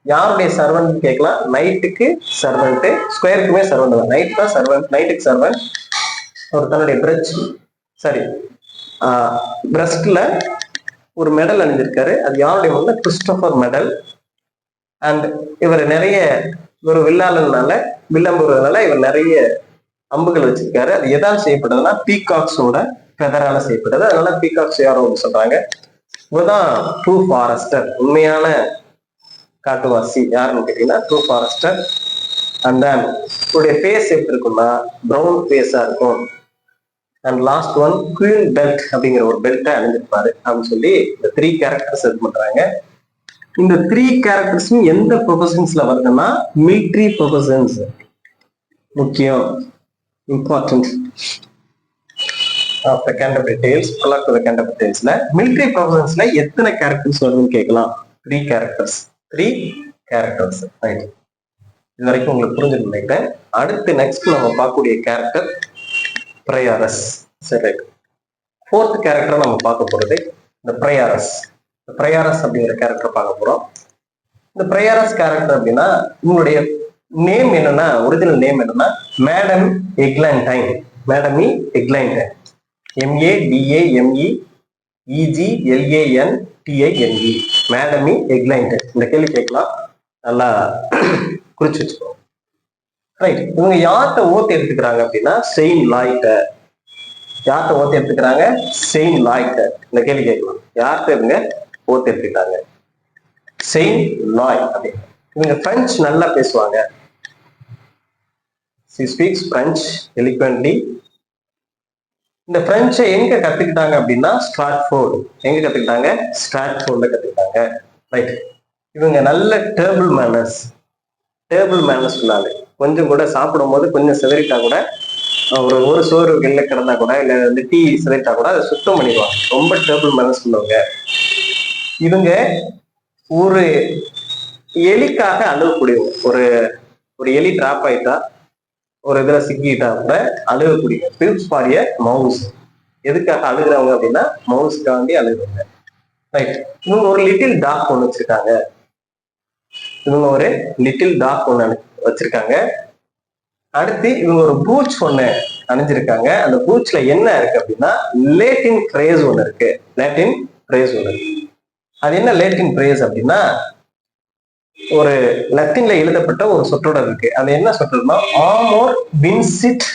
யாருடைய சர்வன்ட் கேட்கலாம். நைட்டுக்கு சர்வெண்ட், ஸ்கொயருக்குமே சர்வெண்ட் தான். நைட் தான் சர்வெண்ட், நைட்டுக்கு சர்வெண்ட். அவர் தன்னுடைய பிரஸ்ட்ல ஒரு மெடல் அணிஞ்சிருக்காரு. அது யாருடைய மெடல்? Christopher medal. அண்ட் இவர் ஒரு வில்லம்புறதுனால இவர் நிறைய அம்புகள் வச்சிருக்காரு. அது எதால் செய்யப்பட்டதுன்னா பீகாக்ஸோட ஃபெதரால செய்யப்பட்டது. அதனால பீகாக்ஸ் யாரோ சொல்றாங்க. இவர்தான் ட்ரூ ஃபாரஸ்டர், உண்மையான காட்டுவாசி. யாருன்னு கேட்டீங்கன்னா ட்ரூ ஃபாரஸ்டர். அண்ட் தென் இவருடைய ஃபேஸ் எப்படி இருக்கும்னா ப்ரௌன் ஃபேஸா இருக்கும். And last one queen belt அப்படிங்கிற ஒரு பெல்ட்டை அணிஞ்சிருப்பாரு அப்படின்னு சொல்லி இந்த 3 கேரக்டர்ஸ் இது பண்றாங்க. இந்த 3 கேரக்டர்ஸும் எந்த ப்ரொஃபஷன்ஸ்ல வருதுன்னா மிலிட்ரி ப்ரொஃபஷன்ஸ். முக்கியம், important of the Canterbury Tales. புல்லாக் வித் கேண்டபரி டேல்ஸ்ல மிலிட்ரி ப்ரொஃபஷன்ஸ்ல எத்தனை கேரக்டர்ஸ் வருதுன்னு கேட்கலாம். 3 கேரக்டர்ஸ். ரைட். இது வரைக்கும் உங்களுக்கு புரிஞ்சுன்னு நினைக்கிறேன். அடுத்து நெக்ஸ்ட் நம்ம பார்க்கக்கூடிய கேரக்டர் ப்ரையாரஸ். சரி, 4th கேரக்டர் நம்ம பார்க்க போறது இந்த ப்ரையாரஸ் அப்படிங்கிற கேரக்டர் பார்க்க போறோம். இந்த ப்ரையாரஸ் கேரக்டர் அப்படின்னா உங்களுடைய நேம் என்னன்னா, ஒரிஜினல் நேம் என்னன்னா மேடம் எக்லாண்டைன். MADAMEEGLANTINE. மேடமி எக்லாண்டைன். இந்த கேள்வி கேட்கலாம், நல்லா குறிச்சு வச்சுக்கோ. ரைட். இவங்க யார்கிட்ட ஓத்து எடுத்துக்கிறாங்க அப்படின்னா செயின்ட் லாய்ட்டர். யார்கிட்ட ஓத்து எடுத்துக்கிறாங்க? Saint loiter. இந்த கேள்வி கேட்கலாம், யார்கிட்ட இவங்க ஓத்து எடுத்துக்கிறாங்க? செயின்ட் லாய். இவங்க பிரெஞ்சு நல்லா பேசுவாங்க. She speaks French eloquently. இந்த பிரெஞ்சை எங்க கத்துக்கிட்டாங்க அப்படின்னா ஸ்ட்ராட்ஃபோர்டு. எங்க கத்துக்கிட்டாங்க? ஸ்ட்ராட்ஃபோர்ட்ல கத்துக்கிட்டாங்க. ரைட். இவங்க நல்ல டேபிள் மேனர்ஸ் உள்ளாரு. கொஞ்சம் கூட சாப்பிடும் போது கொஞ்சம் சிதறிட்டா கூட, ஒரு சோறு வெளில கிடந்தா கூட, இல்ல வந்து டீ சிதறிட்டா கூட அதை சுத்தம் பண்ணிடுவாங்க. ரொம்ப டேபிள் மேனர்ஸ் உள்ளவங்க இவங்க. ஒரு எலிக்காக அழுகக்கூடியவங்க. ஒரு ஒரு எலி டிராப் ஆயிட்டா, ஒரு இதுல சிக்கிட்டா கூட அழுகக்கூடிய பில்ஸ் பாடிய மவுஸ். எதுக்காக அழுகுறவங்க அப்படின்னா மவுஸ்க்காண்டி அழுகுறவங்க. ரைட். இவங்க ஒரு லிட்டில் டாக் ஒண்ணு வச்சிருக்காங்க. இவங்க ஒரு லிட்டில் டாக் ஒண்ணு வச்சிருக்காங்க. அடுத்து இவங்க ஒரு பூச் ஒண்ணு அணிஞ்சிருக்காங்க. அந்த பூச்ல என்ன இருக்கு அப்படின்னா லேட்டின் பிரேஸ் ஒண்ணு இருக்கு. லேட்டின் பிரேஸ் ஒண்ணு இருக்கு. அது என்ன லேட்டின் பிரேஸ் அப்படின்னா ஒரு லத்தீன்ல எழுதப்பட்ட ஒரு சொற்றொடர் இருக்கு. அது என்ன சொற்றொடர்னா ஆமோர் வின்சிட்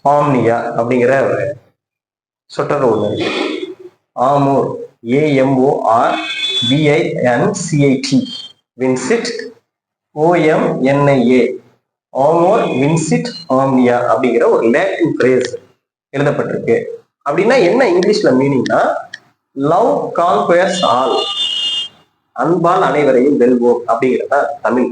ஆம்னியா அப்படிங்கிற ஒரு சொற்றொடர் ஒண்ணு இருக்கு. ஆமோர், AMOR VINCIT, வின்சிட் OMNIA, ஆமோர் வின்சிட் ஆம்னியா அப்படிங்கிற ஒரு லேட்டின் பிரேஸ் எழுதப்பட்டிருக்கு. அப்படின்னா என்ன இங்கிலீஷ்ல மீனிங்னா லவ் கான்குயர்ஸ் ஆல், அன்பால் அனைவரையும் வெல்வோம் அப்படிங்கிறதா தமிழ்.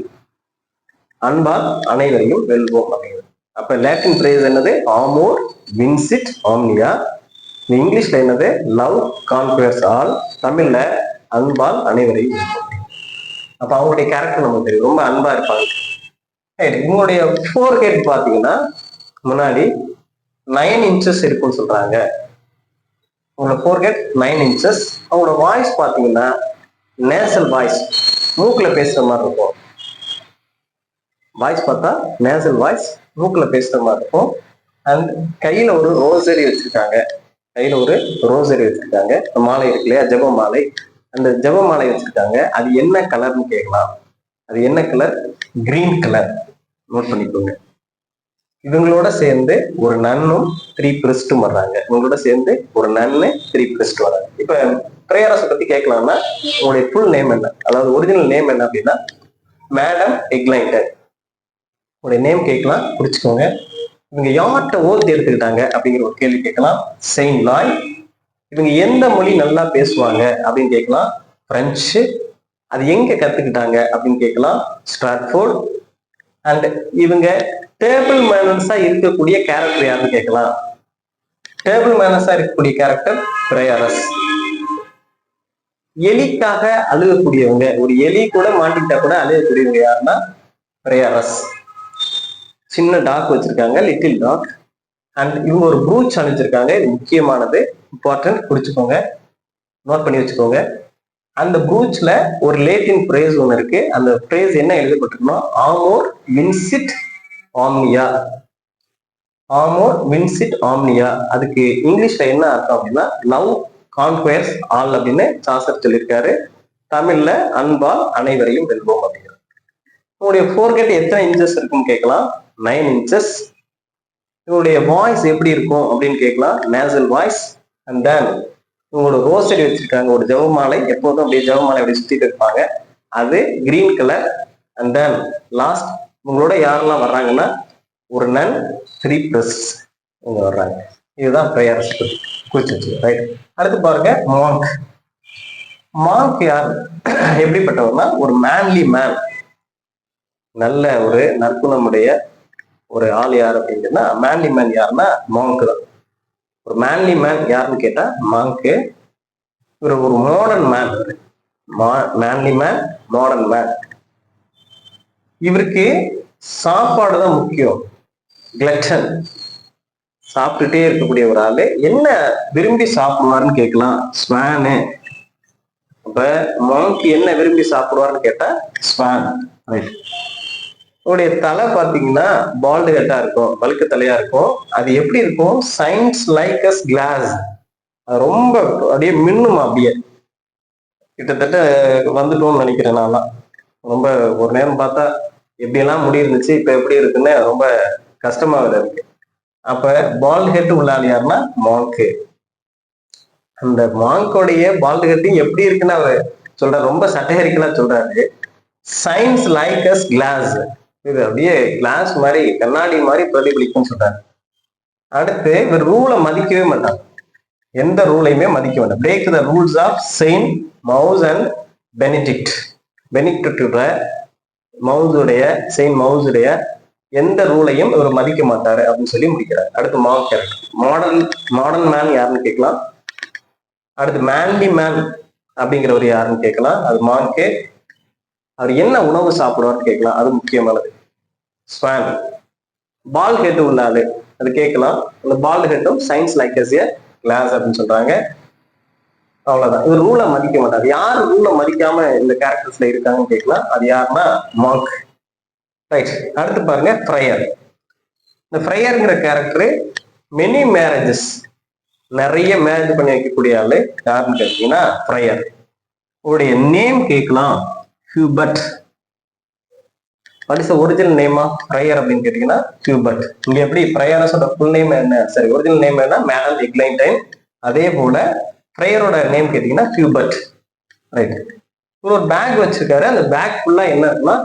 அன்பால் அனைவரையும் வெல்வோம் அப்படிங்கிறது. அப்ப லேட்டின் பிரேஸ் என்னது ஆமோர் வின்சிட் ஆம்னியா. இங்கிலீஷ்ல என்னது லவ் கான்குயர்ஸ் ஆல், தமிழ்ல அன்பால் அனைவரையும் வெல்வோம். அப்ப அவங்களுடைய கேரக்டர் நமக்கு தெரியும், ரொம்ப அன்பா இருப்பாங்க. இவங்களுடைய ஃபோர் ஹெட் பாத்தீங்கன்னா முன்னாடி 9 inches இருக்குன்னு சொல்றாங்க. உங்களோட ஃபோர் ஹெட் 9 inches. அவங்களோட வாய்ஸ் பாத்தீங்கன்னா நேசல் வாய்ஸ், மூக்குல பேசுற மாதிரி இருக்கும். வாய்ஸ் பார்த்தா நேசல் வாய்ஸ், மூக்குல பேசுற மாதிரி இருக்கும். அண்ட் கையில ஒரு ரோசரி வச்சிருக்காங்க. கையில ஒரு ரோசரி வச்சிருக்காங்க. மாலை இருக்கு இல்லையா, ஜெப மாலை. அந்த ஜெப மாலை வச்சிருக்காங்க. அது என்ன கலர்னு கேட்கலாம். அது என்ன கலர்? Green colour. நோட் பண்ணிக்கோங்க. இவங்களோட சேர்ந்து ஒரு நன்னும் 3 பிரிஸ்டும் வர்றாங்க. இவங்களோட சேர்ந்து ஒரு நன்னு 3 பிரிஸ்ட் வர்றாங்க. இப்ப பிரேயரஸை பத்தி கேட்கலாம்னா உங்களுடைய ஃபுல் நேம் என்ன, அதாவது ஒரிஜினல் நேம் என்ன அப்படின்னா மேடம் எக்லைன்டன். உங்களுடைய நேம் கேட்கலாம், புடிச்சுக்கோங்க. இவங்க யார்கிட்ட ஓத்து எடுத்துக்கிட்டாங்க அப்படிங்கிற ஒரு கேள்வி கேட்கலாம். செயின்ட் லாய். இவங்க எந்த மொழி நல்லா பேசுவாங்க அப்படின்னு கேட்கலாம். பிரெஞ்சு. அது எங்க கத்துக்கிட்டாங்க அப்படின்னு கேட்கலாம். ஸ்ட்ராட்ஃபோர்ட். அண்ட் இவங்க டேபிள் மேனர்ஸா இருக்கக்கூடிய கேரக்டர் யாருன்னு கேட்கலாம். டேபிள் மேனர்ஸா இருக்கக்கூடிய கேரக்டர் பிரேயரஸ். எலிக்காக அழுகக்கூடியவங்க, ஒரு எலி கூட மாட்டிக்கிட்டா கூட அழுகக்கூடியவங்க யாருன்னா பிரேயரஸ். சின்ன டாக் வச்சிருக்காங்க, லிட்டில் டாக். அண்ட் இவங்க ஒரு ப்ரூச் அணிஞ்சிருக்காங்க. இது முக்கியமானது, இம்பார்ட்டன்ட், குறிச்சுக்கோங்க, நோட் பண்ணி வச்சுக்கோங்க. அந்த ப்ரூச்ல ஒரு லேட்டின் பிரேஸ் ஒன்று இருக்கு. அந்த பிரேஸ் என்ன எழுதப்பட்டிருக்கணும், ஆமோர் வின்சிட் ஆம்னியா. ஆமோர் வின்சிட் ஆம்னியா. அதுக்கு இங்கிலீஷ்ல என்ன அர்த்தம் அப்படின்னா லவ் கான்குயர்ஸ் ஆல் அப்படின்னு சாசர் சொல்லியிருக்காரு. தமிழ்ல அன்பால் அனைவரையும் வெல்வோம் அப்படிங்கிறது. உங்களுடைய ஃபோர்கெட் எத்தனை இன்ச்சஸ் இருக்குன்னு கேட்கலாம். 9 inches. இவங்களுடைய வாய்ஸ் எப்படி இருக்கும் அப்படின்னு கேட்கலாம். Nasal voice. அண்ட் தென் இவங்களோட ரோசரி வச்சிருக்காங்க, ஒரு ஜெபமாலை. எப்போதும் அப்படியே ஜெபமாலை அப்படி சுத்திட்டு இருப்பாங்க. அது green colour. And then last இவங்களோட யாரெல்லாம் வர்றாங்கன்னா ஒரு நன் 3 பிரிஸ்ட்ஸ் இவங்க வர்றாங்க. இதுதான் பிரேயர்ஸ் பத்தி குறிச்சு. ரைட். அடுத்து பாருங்க மாங்க். மாங்க் யார், எப்படிப்பட்டவர்னா ஒரு மேன்லி மேன், நல்ல ஒரு நற்குணமுடைய ஒரு ஆள் யார் அப்படின்னா மேன்லி மேன் யாருன்னா மாங்க் தான். ஒரு மேன்லி மேன் யாருன்னு கேட்டா மாங்க். இவர் ஒரு modern man. Manly man, modern man. இவருக்கு சாப்பாடு தான் முக்கியம். கிளட்டன், சாப்பிட்டுட்டே இருக்கக்கூடிய ஒரு ஆளு. என்ன விரும்பி சாப்பிடுவாருன்னு கேட்கலாம். ஸ்வானு. அப்ப மாங்க் என்ன விரும்பி சாப்பிடுவாருன்னு கேட்டா ஸ்வான். ரைட். உங்களுடைய தலை பாத்தீங்கன்னா பால்டு ஹெட்டா இருக்கும், வழுக்கு தலையா இருக்கும். அது எப்படி இருக்கும், சயின்ஸ் லைக் அஸ் கிளாஸ். ரொம்ப அப்படியே மின்னும். அப்படியே கிட்டத்தட்ட வந்துட்டோம்னு நினைக்கிறேன். நான்லாம் ரொம்ப ஒரு நேரம் பார்த்தா எப்படியெல்லாம் முடி இருந்துச்சு, இப்ப எப்படி இருக்குன்னு ரொம்ப கஷ்டமா இருக்கு. அப்ப பால்டு ஹெட் உள்ள ஆள் யாருன்னா மாங்க். அந்த மாங்கோடைய பால்டு ஹெட்டிங் எப்படி இருக்குன்னு அவர் சொல்ற, ரொம்ப சட்டகரிக்கலா சொல்றாரு. Science like as class. இது அப்படியே கிளாஸ் மாதிரி, கண்ணாடி மாதிரி பிரதிபலிக்கும்னு சொல்றாரு. அடுத்து இவர் ரூலை மதிக்கவே மாட்டாங்க. எந்த ரூலையுமே மதிக்க மாட்டாங்க. Break the rules of Saint Maurus and Benedict. Benedict மவுஸுடைய, செயின்ட் மவுஸுடைய எந்த ரூலையும் இவர் மதிக்க மாட்டாரு அப்படின்னு சொல்லி முடிக்கிறார். அடுத்து மார்க் கேரக்டர். மாடர்ன் மேன் யாருன்னு கேட்கலாம். அடுத்து மேன்லி மேன் அப்படிங்கிறவர் யாருன்னு கேட்கலாம். அது மார்க்கு. அவர் என்ன உணவு சாப்பிடுவார்னு கேட்கலாம், அது முக்கியமானது. ஸ்வான் பால் ஹெட் உள்ள ஆளு, அது கேட்கலாம். அந்த பால் ஹெட்டும் shines like as a glass அப்படின்னு சொல்றாங்க. அவ்வளவுதான். இது ரூலை மதிக்க மாட்டாரு. யார் ரூலை மதிக்காம இந்த கேரக்டர்ஸ்ல இருக்காங்கன்னு கேட்கலாம். அது யாருன்னா மார்க். ரைட். அடுத்து பாருங்க ஃப்ரையர். இந்த ஃப்ரையர்ங்கிற கேரக்டர் மெனி மேரேஜஸ், நிறைய மேரேஜ் பண்ணி வைக்கக்கூடிய ஆளு யாருன்னு கேட்டீங்கன்னா ஃப்ரையர். உங்களுடைய நேம் கேட்கலாம், ஹியூபர்ட். வாட் இஸ் ஒரிஜினல் நேமா ஃப்ரையர் அப்படின்னு கேட்டீங்கன்னா ஹியூபர்ட். இங்க எப்படி ஃப்ரையரோட ஃபுல் நேம் என்ன, சரி ஒரிஜினல் நேம் என்ன, மேடம் எக்லைன்டைன். அதே போல ஃப்ரையரோட நேம் கேட்டீங்கன்னா ஹியூபர்ட். ரைட். ஒரு பேக் வச்சிருக்காரு. அந்த பேக் ஃபுல்லா என்ன இருக்குன்னா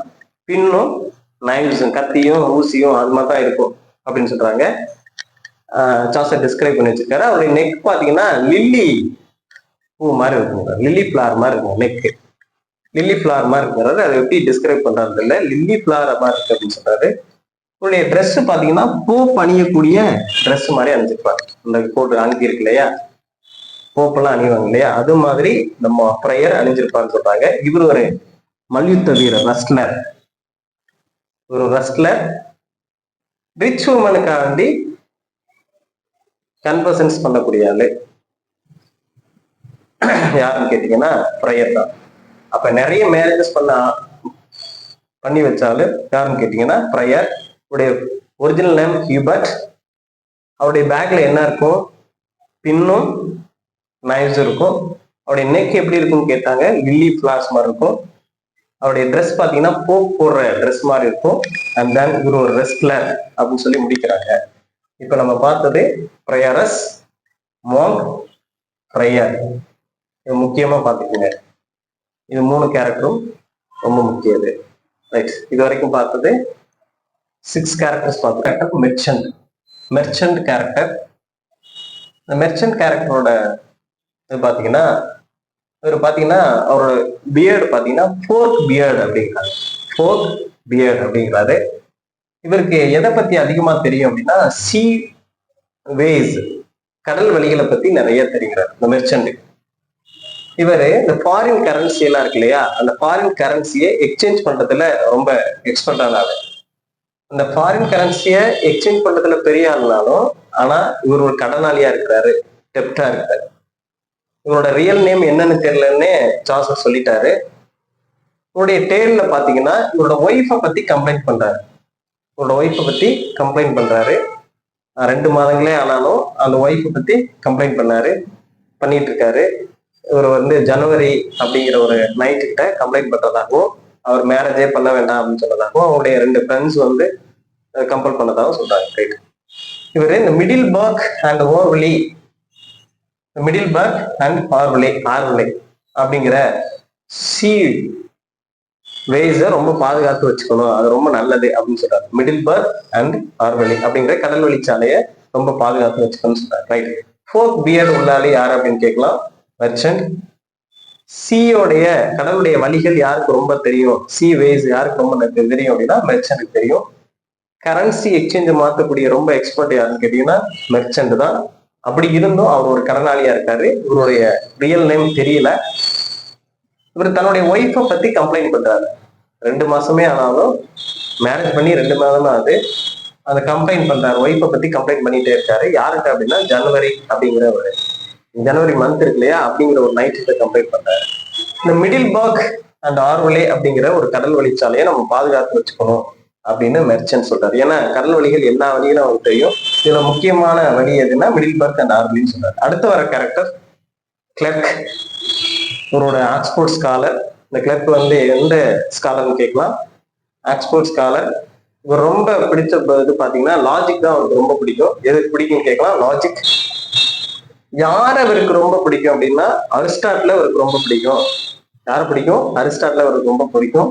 பின்னும் நைவ்ஸும், கத்தியும் ஊசியும் அது மாதிரி தான் இருக்கும் அப்படின்னு சொல்றாங்க. சாசர் டிஸ்கிரைப் பண்ணி வச்சிருக்காரு. அவருடைய நெக் பாத்தீங்கன்னா லில்லி பூ மாதிரி இருக்கும், லில்லி ஃபிளார் மாதிரி இருக்கும் நெக். லில்லி ஃபிளார் மாதிரி இருக்கிறாரு. அதை எப்படி டிஸ்கிரைப் பண்றது இல்லை, லில்லி ஃபிளார் மாதிரி இருக்கு அப்படின்னு சொல்றாரு. உங்களுடைய ட்ரெஸ் பாத்தீங்கன்னா போப் அணியக்கூடிய ட்ரெஸ் மாதிரி அணிஞ்சிருப்பாரு. இந்த கோட் அங்கி இருக்கு இல்லையா, போப்பெல்லாம் அணிவாங்க இல்லையா, அது மாதிரி நம்ம ஃப்ரையர் அணிஞ்சிருப்பான்னு சொல்றாங்க. இவர் ஒரு மல்யுத்த வீரர், ரெஸ்லர். ஒரு ரெஸ்லர். ரிச் உமனுக்காண்டி கன்வர்சன்ஸ் பண்ணக்கூடிய ஆளு யாருன்னு கேட்டீங்கன்னா ஃப்ரையர் தான். அப்ப நிறைய மேரேஜஸ் பண்ணி வச்சாலும் யாருன்னு கேட்டீங்கன்னா ஃப்ரையர். உடைய ஒரிஜினல் நேம் ஹியூபர்ட். அவருடைய பேக்ல என்ன இருக்கும், பின்னும் நைவ்ஸ் இருக்கும். அவருடைய நெக் எப்படி இருக்கும்னு கேட்டாங்க, லில்லி ஃபிளார்ஸ் மாதிரி இருக்கும். அவருடைய ட்ரெஸ் பாத்தீங்கன்னா போப் போடுற ட்ரெஸ் மாதிரி இருக்கும். அண்ட் தென் இவர் ஒரு ரெஸ்லர் அப்படின்னு சொல்லி முடிக்கிறாங்க. இப்ப நம்ம பார்த்தது ஃப்ரையரஸ், மாங்க், ஃப்ரையர். இது முக்கியமா பாத்துக்கோங்க. இது 3 கேரக்டரும் ரொம்ப முக்கியது. ரைட். இது வரைக்கும் பார்த்தது 6 கேரக்டர்ஸ் பார்த்தோம். Merchant character. இந்த மெர்ச்சன்ட் கேரக்டரோட இது பாத்தீங்கன்னா, இவர் பாத்தீங்கன்னா அவரோட பியர்டு பாத்தீங்கன்னா ஃபோர்க் பியர்டு அப்படிங்கிறாரு. ஃபோர்க் பியர்டு அப்படிங்கிறாரு. இவருக்கு எதை பத்தி அதிகமா தெரியும் அப்படின்னா சி வேஸ், கடல் வழிகளை பத்தி நிறைய தெரிகிறார் இந்த மெர்ச்சன்ட். இவரு இந்த ஃபாரின் கரன்சி எல்லாம் இருக்கு இல்லையா, அந்த ஃபாரின் கரன்சியை எக்ஸ்சேஞ்ச் பண்றதுல ரொம்ப எக்ஸ்பர்டான ஆளு. அந்த ஃபாரின் கரன்சியை எக்ஸ்சேஞ்ச் பண்றதுல பெரிய ஆளுனாலும், ஆனா இவர் ஒரு கடனாளியா இருக்கிறாரு, டெப்டா இருக்காரு. இவரோட ரியல் நேம் என்னன்னு தெரியலன்னு சாசர் சொல்லிட்டாரு. இவருடைய டேல்ல பாத்தீங்கன்னா இவரோட ஒய்ஃபை பத்தி கம்ப்ளைண்ட் பண்றாரு. இவரோட ஒய்ஃபை பத்தி கம்ப்ளைண்ட் பண்றாரு. 2 மாதங்களே ஆனாலும் அந்த ஒய்ஃபை பத்தி கம்ப்ளைண்ட் பண்ணிட்டு இருக்காரு. இவர் ஜனவரி அப்படிங்கிற ஒரு நைட்டு கிட்ட கம்ப்ளைண்ட் பண்றதாகவும், அவர் மேரேஜே பண்ண வேண்டாம் அப்படின்னு சொன்னதாகவும், அவருடைய 2 ஃப்ரெண்ட்ஸ் கம்பல் பண்ணதாகவும் சொல்றாங்க. ரைட். இவர் இந்த மிடில்பர்க் அண்ட் ஓர்வலி, மிடில்பர்க் அண்ட் ஆர்வலே அப்படிங்கிற சி வேஸை ரொம்ப பாதுகாத்து வச்சுக்கணும், அது ரொம்ப நல்லது அப்படின்னு சொல்றாரு. மிடில்பர்க் அண்ட் ஆர்வலே அப்படிங்கிற கடல் வழிச்சாலையை ரொம்ப பாதுகாத்து வச்சுக்கணும்னு சொல்றாரு. ரைட். ஃபோர்க் பியர்டு உள்ளாலே யார் அப்படின்னு கேட்கலாம், மெர்ச்சன்ட். சீயோடைய கடலுடைய வழிகள் யாருக்கு ரொம்ப தெரியும், சி வேஸ் யாருக்கு ரொம்ப தெரியும் அப்படின்னா மெர்ச்சன்ட் தெரியும். கரன்சி எக்ஸ்சேஞ்சை மாற்றக்கூடிய ரொம்ப எக்ஸ்பர்ட் யாருன்னு கேட்டீங்கன்னா மெர்ச்சன்ட் தான். அப்படி இருந்தும் அவர் ஒரு கடனாளியா இருக்காரு. இவருடைய ரியல் நேம் தெரியல. இவர் தன்னுடைய ஒய்ஃபை பத்தி கம்ப்ளைண்ட் பண்றாரு. 2 மாசமே ஆனாலும், மேரேஜ் பண்ணி 2 மாதமே ஆகுது, அதை கம்ப்ளைண்ட் பண்றாரு. ஒய்ஃபை பத்தி கம்ப்ளைண்ட் பண்ணிட்டே இருக்காரு. யாருக்கிட்ட அப்படின்னா ஜனவரி அப்படிங்கிற ஒரு ஜனவரி மந்த் இருக்கு இல்லையா, அப்படிங்கிற ஒரு நைட்டு கம்ப்ளைண்ட் பண்றாரு. இந்த மிடில்பர்க் அண்ட் ஆர்வலே அப்படிங்கிற ஒரு கடல் வழிச்சாலையை நம்ம பாதுகாத்து வச்சுக்கணும் அப்படின்னு மெர்ச்சன்ட் சொல்றாரு. ஏன்னா கடல் வழிகள் எல்லா வழிகளும் அவருக்கு தெரியும். இதுல முக்கியமான வழி எதுன்னா மிடில்பர்க் அண்ட் ஆர்வலின்னு சொல்றாரு. அடுத்து வர கேரக்டர் கிளர்க். இவரோட ஆக்ஸ்போர்ட் ஸ்காலர். இந்த கிளர்க் எந்த ஸ்காலர்னு கேட்கலாம், ஆக்ஸ்போர்ட் ஸ்காலர். இவர் ரொம்ப பிடிச்ச இது பாத்தீங்கன்னா லாஜிக் தான் அவருக்கு ரொம்ப பிடிக்கும். எதுக்கு பிடிக்கும்னு கேட்கலாம், லாஜிக். யார அவருக்கு ரொம்ப பிடிக்கும் அப்படின்னா அரிஸ்டாட்டில் அவருக்கு ரொம்ப பிடிக்கும். யாரை பிடிக்கும், அரிஸ்டாட்டில் அவருக்கு ரொம்ப பிடிக்கும்.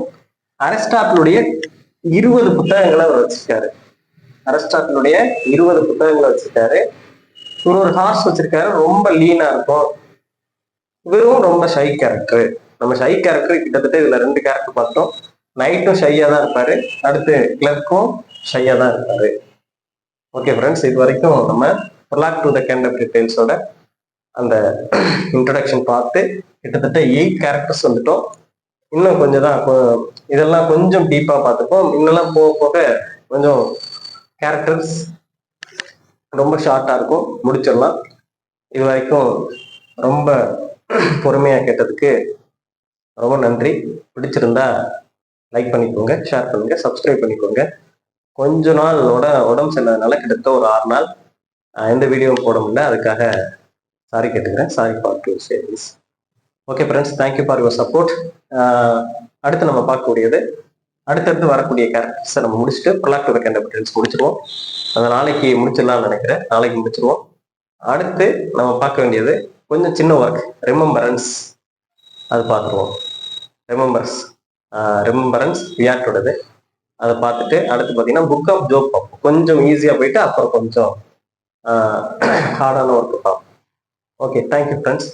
அரிஸ்டாட்டிலுடைய 20 புத்தகங்களை அவர் வச்சிருக்காரு. அரிஸ்டாட்டிலுடைய 20 புத்தகங்களை வச்சிருக்காரு. இவர் ஒரு ஹார்ஸ் வச்சிருக்காரு, ரொம்ப லீனா இருக்கும். இவரும் ரொம்ப ஷை கேரக்டர். நம்ம ஷை கேரக்டர் கிட்டத்தட்ட இதுல 2 கேரக்டர் பார்த்தோம். நைட்டும் ஷையா தான் இருப்பாரு. அடுத்து கிளர்க்கும் ஷையாக தான் இருக்காரு. ஓகே ஃப்ரெண்ட்ஸ், இது வரைக்கும் நம்ம ரிலாக்ட் டு த கேண்டப் டீடைல்ஸோட அந்த இன்ட்ரடக்ஷன் பார்த்து கிட்டத்தட்ட 8 கேரக்டர்ஸ் வந்துட்டோம். இன்னும் கொஞ்சம் தான் இதெல்லாம் கொஞ்சம் டீப்பாக பார்த்துப்போம். இன்னெல்லாம் போக போக கொஞ்சம் கேரக்டர்ஸ் ரொம்ப ஷார்ட்டாக இருக்கும், முடிச்சிடலாம். இது வரைக்கும் ரொம்ப பொறுமையாக கேட்டதுக்கு ரொம்ப நன்றி. பிடிச்சிருந்தா லைக் பண்ணிக்கோங்க, ஷேர் பண்ணுங்க, சப்ஸ்கிரைப் பண்ணிக்கோங்க. கொஞ்ச நாள் உடம்பு சரியில்லாதனால கிட்டத்தட்ட ஒரு 6 நாள் எந்த வீடியோவும் போட முடியல. அதுக்காக சாரி கேட்டுக்கிறேன். Sorry for to say this. Okay friends, thank you for your support. அடுத்து நம்ம பார்க்கக்கூடியது அடுத்தடுத்து வரக்கூடிய கேரக்டர்ஸை நம்ம முடிச்சுட்டு ரிலாக்ட் டு த கேண்டப் டீடைல்ஸ் முடிச்சிருவோம். அதை நாளைக்கு முடிச்சிடலாம்னு நினைக்கிறேன். நாளைக்கு முடிச்சிருவோம். அடுத்து நம்ம பார்க்க வேண்டியது கொஞ்சம் சின்ன ஒர்க், ரிமெம்பரன்ஸ். அது பார்த்துருவோம். ரிமெம்பரன்ஸ் வியாட்டோடது. அதை பார்த்துட்டு அடுத்து பார்த்தீங்கன்னா புக் ஆஃப் ஜோப் பார்ப்போம். கொஞ்சம் ஈஸியாக போயிட்டு அப்புறம் கொஞ்சம் ஹார்டான ஒர்க் பார்ப்போம். Okay, thank you friends.